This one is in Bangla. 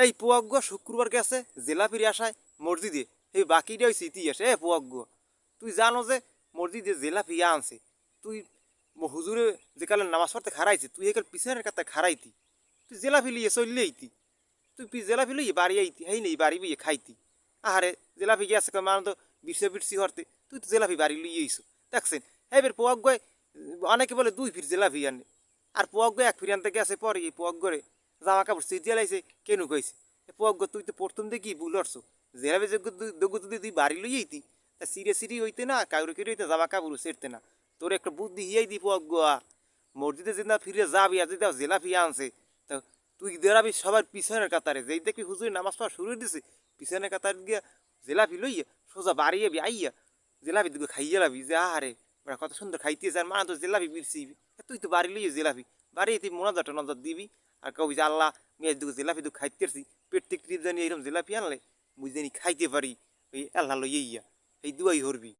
এই পোয়াগ্য শুক্রবার গেছে জেলাপির আশায় মসজিদে এই বাকিটা হয়েছে ইতিহাস। পোয়াগ্য তুই জানো যে মসজিদে জেলাপি আনছে, তুই হুজুরে যে কালে নামাজ পড়তে খারাইছে তুই একাল পিছনের কাতায় খারাইতি, তুই জেলাপি লিয়ে চললে আইতি, তুই জেলাপি লইয়ে বাড়ি আইতি, হেই নেই বাড়ি বইয়ে খাইতি। আহারে জেলাপি গেছে মানে তো বিরসে বিরসি হরতে, তুই তো জেলাপি বাড়ি লইয়ে আইসু দেখছেন। এবার পোয়াগ্যয় অনেকে বলে 2 ফির জেলাপি আনে, আর পোয়াগ্য 1 ফির আনতে গেছে পরে এই পোয়াগ্যরে জামা কাপড় সিটিয়ে লাইছে কেন কইছে পোয়াগ্য তুই তো প্রথম দেখি ভুল হরছো, জেলাপি যোগ্য যদি তুই বাড়ি লইয়ে আইতি তা সিরে সিরি হইতে না কাউরে কেড়ে হইতে জামা কাপড় সেরতে না। তোর একটা বুদ্ধি হিয়াই দি পোয়াগ্য মসজিদে যেদিন ফিরে যাবি আর যদি জেলাপি আনছে তা তুই দাঁড়াবি সবার পিছনের কাতারে, যেই দেখবি হুজুর নামাজ পড়া শুরু দিছে পিছনের কাতার গিয়া জেলাপি লইয়া সোজা বাড়ি যাবি আইয়া জেলাপি দিকে খাইয়ে লাবি যে আহারে কত সুন্দর খাইতেছে আর মা তো জেলাপি বিরছি, তুই তো বাড়ি লইয়ে জেলাপি বাড়ি তুই মোনাজাটা নজর দিবি আর কবি যে আল্লাহ মেয়ে দুটো জেলাপি তো খাইতেছি পেট থেকে জানি এরকম জেলাপি আনলে বুঝে খাইতে পারি ওই আল্লাহ লইয়া এই দুয়াই হরবি।